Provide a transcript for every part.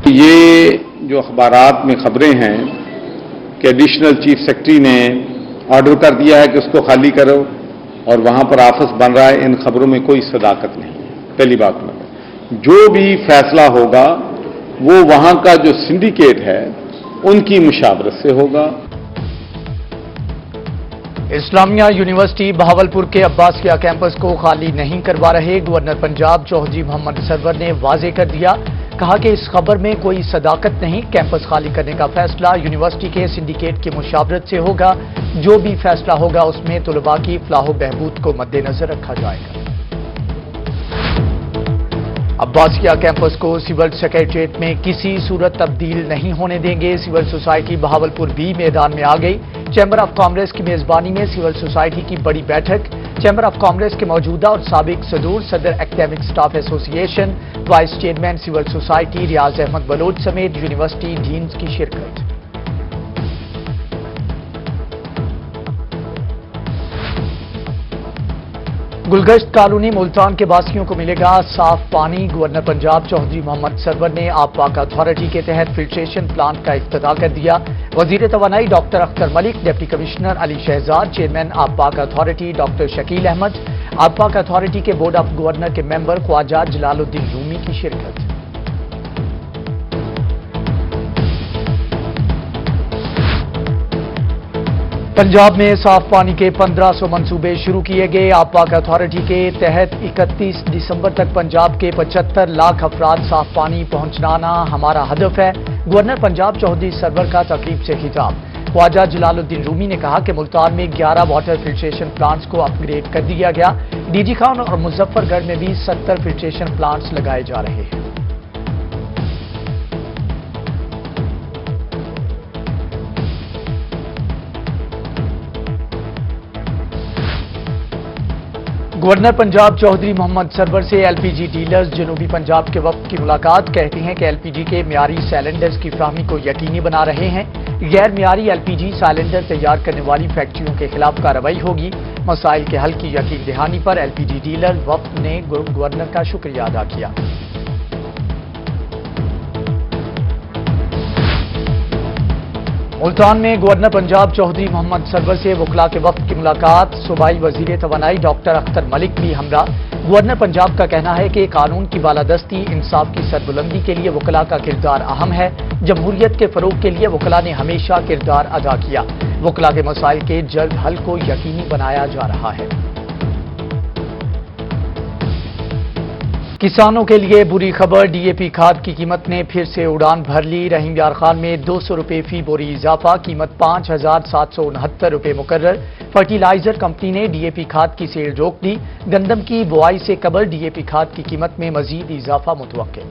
یہ جو اخبارات میں خبریں ہیں کہ ایڈیشنل چیف سیکرٹری نے آرڈر کر دیا ہے کہ اس کو خالی کرو اور وہاں پر آفس بن رہا ہے، ان خبروں میں کوئی صداقت نہیں ہے۔ پہلی بات میں جو بھی فیصلہ ہوگا وہ وہاں کا جو سنڈیکیٹ ہے ان کی مشاورت سے ہوگا۔ اسلامیہ یونیورسٹی بہاولپور کے عباسیہ کیمپس کو خالی نہیں کروا رہے گورنر پنجاب چودھری محمد سرور نے واضح کر دیا، کہا کہ اس خبر میں کوئی صداقت نہیں، کیمپس خالی کرنے کا فیصلہ یونیورسٹی کے سنڈیکیٹ کی مشاورت سے ہوگا، جو بھی فیصلہ ہوگا اس میں طلباء کی فلاح و بہبود کو مد نظر رکھا جائے گا۔ عباسیہ کیمپس کو سول سیکریٹریٹ میں کسی صورت تبدیل نہیں ہونے دیں گے، سول سوسائٹی بہاولپور بھی میدان میں آ گئی۔ چیمبر آف کامرس کی میزبانی میں سول سوسائٹی کی بڑی بیٹھک، چیمبر آف کامرس کے موجودہ اور سابق صدر اکیڈمک سٹاف ایسوسی ایشن، vice chairman civil society Riyaz Ahmad Baloch سمیت یونیورسٹی ڈینز کی شرکت۔ گلگشت کالونی ملتان کے باسیوں کو ملے گا صاف پانی، گورنر پنجاب چودھری محمد سرور نے آب پاک اتھارٹی کے تحت فلٹریشن پلانٹ کا افتتاح کر دیا۔ وزیر توانائی ڈاکٹر اختر ملک، ڈپٹی کمشنر علی شہزاد، چیئرمین آب پاک اتھارٹی ڈاکٹر شکیل احمد، آب پاک اتھارٹی کے بورڈ آف گورنر کے ممبر خواجہ جلال الدین رومی کی شرکت۔ پنجاب میں صاف پانی کے 1500 منصوبے شروع کیے گئے، آب پاک اتھارٹی کے تحت 31 دسمبر تک پنجاب کے 75 لاکھ افراد صاف پانی پہنچانا ہمارا ہدف ہے۔ گورنر پنجاب چودھری سرور کا تقریب سے خطاب، خواجہ جلال الدین رومی نے کہا کہ ملتان میں 11 واٹر فلٹریشن پلانٹس کو اپ گریڈ کر دیا گیا، ڈی جی خان اور مظفر گڑھ میں بھی 70 فلٹریشن پلانٹس لگائے جا رہے ہیں۔ گورنر پنجاب چودھری محمد سرور سے ایل پی جی ڈیلرز جنوبی پنجاب کے وفد کی ملاقات، کہتے ہیں کہ ایل پی جی کے معیاری سلنڈرز کی فراہمی کو یقینی بنا رہے ہیں، غیر معیاری ایل پی جی سلنڈر تیار کرنے والی فیکٹریوں کے خلاف کارروائی ہوگی۔ مسائل کے حل کی یقین دہانی پر ایل پی جی ڈیلر وفد نے گورنر کا شکریہ ادا کیا۔ ملتان میں گورنر پنجاب چودھری محمد سرور سے وکلاء کے وفد کی ملاقات، صوبائی وزیر توانائی ڈاکٹر اختر ملک بھی ہمراہ۔ گورنر پنجاب کا کہنا ہے کہ قانون کی بالادستی، انصاف کی سربلندی کے لیے وکلاء کا کردار اہم ہے، جمہوریت کے فروغ کے لیے وکلاء نے ہمیشہ کردار ادا کیا، وکلاء کے مسائل کے جلد حل کو یقینی بنایا جا رہا ہے۔ کسانوں کے لیے بری خبر، ڈی اے پی کھاد کی قیمت نے پھر سے اڑان بھر لی، رحیم یار خان میں 200 روپے فی بوری اضافہ، قیمت 5769 روپے مقرر۔ فرٹیلائزر کمپنی نے ڈی اے پی کھاد کی سیل روک دی، گندم کی بوائی سے قبل ڈی اے پی کھاد کی قیمت میں مزید اضافہ متوقع۔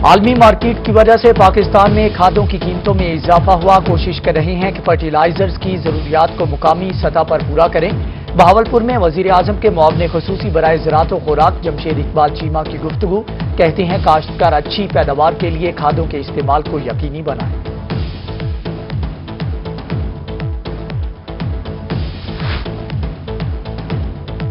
عالمی مارکیٹ کی وجہ سے پاکستان میں کھادوں کی قیمتوں میں اضافہ ہوا، کوشش کر رہے ہیں کہ فرٹیلائزرز کی ضروریات کو مقامی سطح پر پورا کریں۔ بہاولپور میں وزیر اعظم کے معاون خصوصی برائے زراعت و خوراک جمشید اقبال چیمہ کی گفتگو، کہتے ہیں کاشتکار اچھی پیداوار کے لیے کھادوں کے استعمال کو یقینی بنائیں۔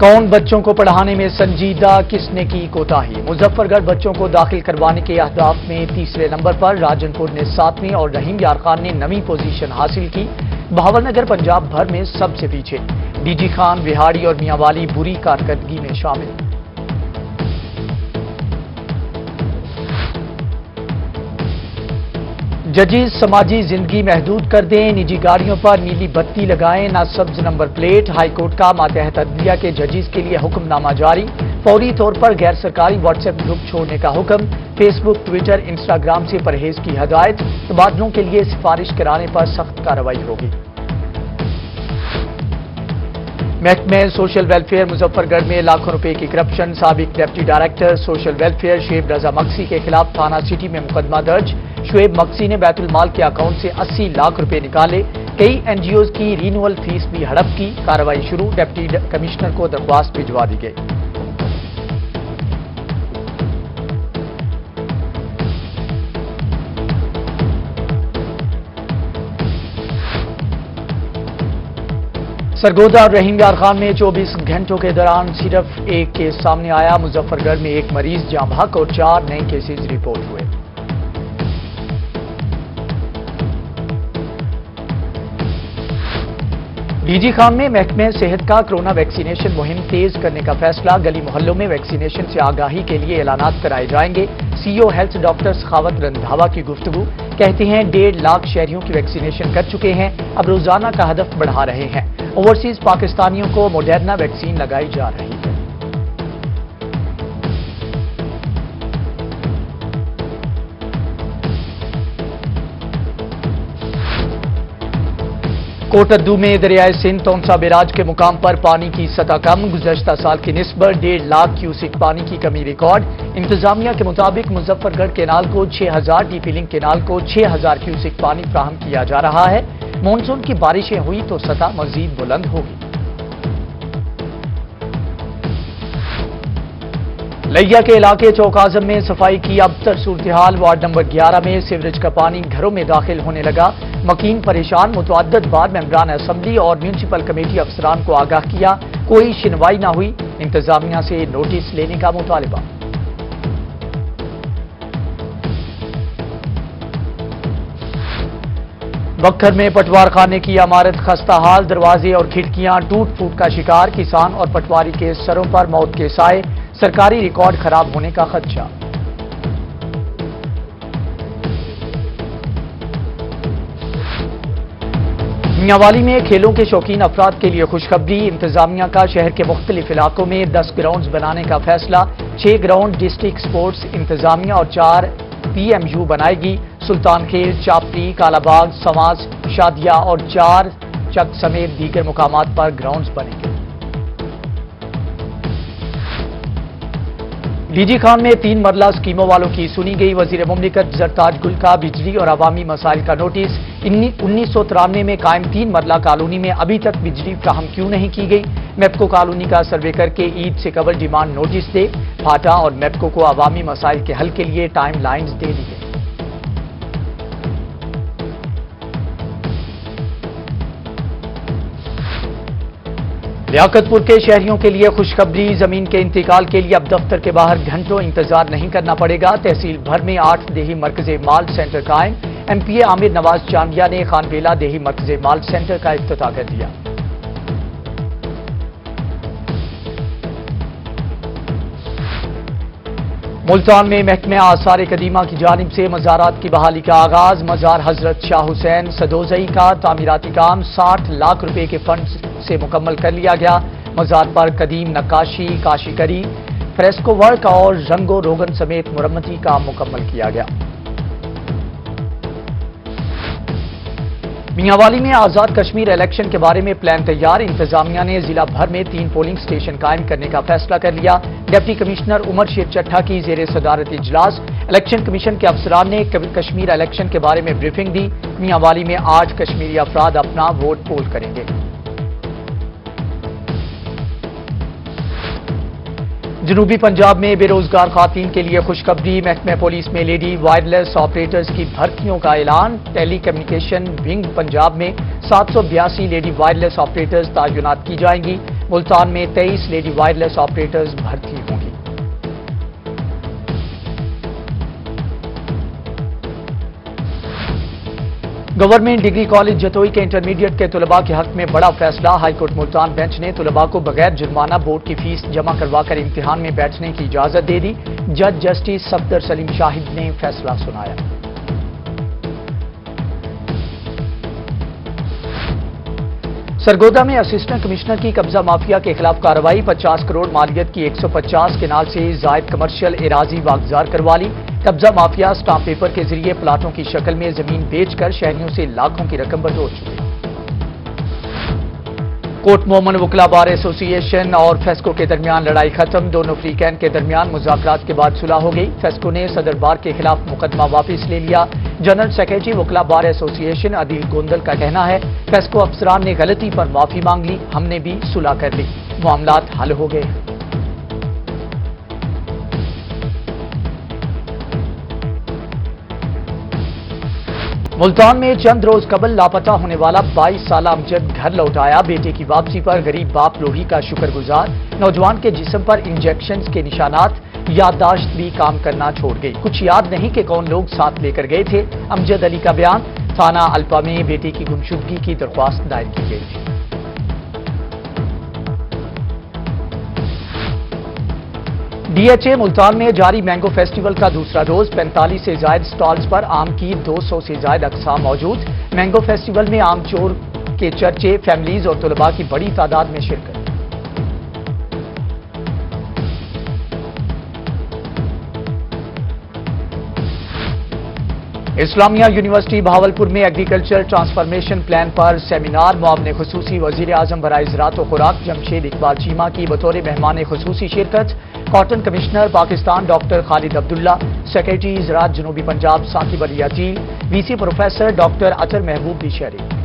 کون بچوں کو پڑھانے میں سنجیدہ، کس نے کی کوتاہی، مظفر گڑھ بچوں کو داخل کروانے کے اہداف میں تیسرے نمبر پر، راجن پور نے 7ویں اور رحیم یار خان نے 9ویں پوزیشن حاصل کی، بہاول نگر پنجاب بھر میں سب سے پیچھے، ڈی جی خان، وہاڑی اور میاں والی بری کارکردگی میں شامل۔ ججز سماجی زندگی محدود کر دیں، نجی گاڑیوں پر نیلی بتی لگائیں، نہ سبز نمبر پلیٹ، ہائی کورٹ کا ماتحت عدلیہ کے ججز کے لیے حکم نامہ جاری، فوری طور پر غیر سرکاری واٹس ایپ گروپ چھوڑنے کا حکم، فیس بک، ٹویٹر، انسٹاگرام سے پرہیز کی ہدایت، تبادلوں کے لیے سفارش کرانے پر سخت کارروائی ہوگی۔ محکمہ سوشل ویلفیئر مظفر گڑھ میں لاکھوں روپے کی کرپشن، سابق deputy director social welfare Shoaib Raza Maksi کے خلاف تھانہ سٹی میں مقدمہ درج، شعیب مکسی نے بیت المال کے اکاؤنٹ سے 80 لاکھ روپے نکالے، کئی این جی اوز کی رینول فیس بھی ہڑپ کی، کارروائی شروع، ڈپٹی کمشنر کو درخواست بھجوا دی گئی۔ سرگودا اور رحیم یار خان میں 24 گھنٹوں کے دوران صرف ایک کیس سامنے آیا۔ مظفر گڑھ میں ایک مریض جاں بحق اور 4 نئے کیسز رپورٹ ہوئے۔ ڈی جی خان میں محکمہ صحت کا کورونا ویکسینیشن مہم تیز کرنے کا فیصلہ۔ گلی محلوں میں ویکسینیشن سے آگاہی کے لیے اعلانات کرائے جائیں گے۔ سی او ہیلتھ ڈاکٹر سخاوت رندھاوا کی گفتگو، کہتے ہیں 1.5 لاکھ شہریوں کی ویکسینیشن کر چکے ہیں، اب روزانہ کا ہدف بڑھا رہے ہیں۔ اوورسیز پاکستانیوں کو موڈرنا ویکسین لگائی جا رہی ہے۔ کوٹ ادو میں دریائے سندھ تونسا بیراج کے مقام پر پانی کی سطح کم، گزشتہ سال کی نسبت 1.5 لاکھ کیوسک پانی کی کمی ریکارڈ۔ انتظامیہ کے مطابق مظفر گڑھ کینال کو 6000، ٹی پی لنک کینال کو 6000 کیوسک پانی فراہم کیا جا رہا ہے۔ مانسون کی بارشیں ہوئی تو سطح مزید بلند ہوگی۔ لیا کے علاقے چوک اعظم میں صفائی کی ابتر صورتحال۔ وارڈ نمبر 11 میں سیوریج کا پانی گھروں میں داخل ہونے لگا، مکین پریشان۔ متعدد بار ممبران اسمبلی اور میونسپل کمیٹی افسران کو آگاہ کیا، کوئی سنوائی نہ ہوئی۔ انتظامیہ سے نوٹس لینے کا مطالبہ۔ بکھر میں پٹوار خانے کی عمارت خستہ حال، دروازے اور کھڑکیاں ٹوٹ پھوٹ کا شکار۔ کسان اور پٹواری کے سروں پر موت کے سائے، سرکاری ریکارڈ خراب ہونے کا خدشہ۔ میاں والی میں کھیلوں کے شوقین افراد کے لیے خوشخبری۔ انتظامیہ کا شہر کے مختلف علاقوں میں 10 گراؤنڈز بنانے کا فیصلہ۔ 6 گراؤنڈ ڈسٹرکٹ سپورٹس انتظامیہ اور 4 پی ایم یو بنائے گی۔ سلطان کھیل، چاپڑی، کالا باغ، سماج، شادیہ اور 4 چک سمیت دیگر مقامات پر گراؤنڈز بنے گے۔ ڈی جی خان میں 3 مرلہ اسکیموں والوں کی سنی گئی۔ وزیر مملکت زرتاج گل کا بجلی اور عوامی مسائل کا نوٹس۔ 1993 میں قائم 3 مرلہ کالونی میں ابھی تک بجلی فراہم کیوں نہیں کی گئی؟ میپکو کالونی کا سروے کر کے عید سے قبل ڈیمانڈ نوٹس دے۔ پھاٹا اور میپکو کو عوامی مسائل کے حل کے لیے ٹائم لائنز دے دی گئی۔ لیاقت پور کے شہریوں کے لیے خوشخبری، زمین کے انتقال کے لیے اب دفتر کے باہر گھنٹوں انتظار نہیں کرنا پڑے گا۔ تحصیل بھر میں 8 دیہی مرکز مال سینٹر قائم۔ ایم پی اے عامر نواز چاندیا نے خان بیلا دیہی مرکز مال سینٹر کا افتتاح کر دیا۔ ملتان میں محکمہ آثار قدیمہ کی جانب سے مزارات کی بحالی کا آغاز۔ مزار حضرت شاہ حسین سدوزئی کا تعمیراتی کام 60 لاکھ روپے کے فنڈ سے مکمل کر لیا گیا۔ مزار پر قدیم نقاشی، کاشیگری، فریسکو ورک اور رنگ و روغن سمیت مرمتی کام مکمل کیا گیا۔ میاں والی میں آزاد کشمیر الیکشن کے بارے میں پلان تیار۔ انتظامیہ نے ضلع بھر میں 3 پولنگ سٹیشن قائم کرنے کا فیصلہ کر لیا۔ ڈپٹی کمشنر عمر شیر چٹھا کی زیر صدارت اجلاس۔ الیکشن کمیشن کے افسران نے کشمیر الیکشن کے بارے میں بریفنگ دی۔ میاں والی میں 8 کشمیری افراد اپنا ووٹ پول کریں گے۔ جنوبی پنجاب میں بے روزگار خواتین کے لیے خوشخبری۔ محکمہ پولیس میں لیڈی وائرلیس آپریٹرز کی بھرتیوں کا اعلان۔ ٹیلی کمیونیکیشن ونگ پنجاب میں 782 لیڈی وائرلیس آپریٹرز تعینات کی جائیں گی۔ ملتان میں 23 لیڈی وائرلیس آپریٹرز بھرتی ہوں گی۔ گورنمنٹ ڈگری کالج جتوئی کے انٹرمیڈیٹ کے طلباء کے حق میں بڑا فیصلہ۔ ہائی کورٹ ملتان بینچ نے طلباء کو بغیر جرمانہ بورڈ کی فیس جمع کروا کر امتحان میں بیٹھنے کی اجازت دے دی۔ جج جسٹس صفدر سلیم شاہد نے فیصلہ سنایا۔ سرگودا میں اسسٹنٹ کمشنر کی قبضہ مافیا کے خلاف کارروائی۔ 50 کروڑ مالیت کی 150 کنال سے زائد کمرشل اراضی واگزار کروا لی۔ قبضہ مافیا سٹامپ پیپر کے ذریعے پلاٹوں کی شکل میں زمین بیچ کر شہریوں سے لاکھوں کی رقم بٹور چکے۔ کوٹ مومن وکلا بار ایسوسی ایشن اور فیسکو کے درمیان لڑائی ختم۔ دونوں فریقین کے درمیان مذاکرات کے بعد صلح ہو گئی۔ فیسکو نے صدر بار کے خلاف مقدمہ واپس لے لیا۔ جنرل سیکرٹری وکلا بار ایسوسی ایشن عدیل گوندل کا کہنا ہے، فیسکو افسران نے غلطی پر معافی مانگ لی، ہم نے بھی صلح کر لی، معاملات حل ہو گئے ہیں۔ ملتان میں چند روز قبل لاپتہ ہونے والا 22 سالہ امجد گھر لوٹ آیا۔ بیٹے کی واپسی پر غریب باپ لوہی کا شکر گزار۔ نوجوان کے جسم پر انجیکشنز کے نشانات، یادداشت بھی کام کرنا چھوڑ گئی۔ کچھ یاد نہیں کہ کون لوگ ساتھ لے کر گئے تھے۔ امجد علی کا بیان، تھانہ الپا میں بیٹے کی گمشدگی کی درخواست دائر کی گئی تھی۔ ڈی ایچ اے ملتان میں جاری مینگو فیسٹیول کا دوسرا روز 45 سے زائد سٹالز پر آم کی 200 سے زائد اقسام موجود۔ مینگو فیسٹیول میں آم چور کے چرچے، فیملیز اور طلباء کی بڑی تعداد میں شرکت۔ اسلامیہ یونیورسٹی بہاولپور میں ایگریکلچر ٹرانسفارمیشن پلان پر سیمینار۔ معاون خصوصی وزیر اعظم برائے زراعت و خوراک جمشید اقبال چیمہ کی بطور مہمان خصوصی شرکت۔ کاٹن کمشنر پاکستان ڈاکٹر خالد عبداللہ، سیکریٹری زراعت جنوبی پنجاب ثاقب علی عتیل، وی سی پروفیسر ڈاکٹر اطہر محبوب بھی شریک۔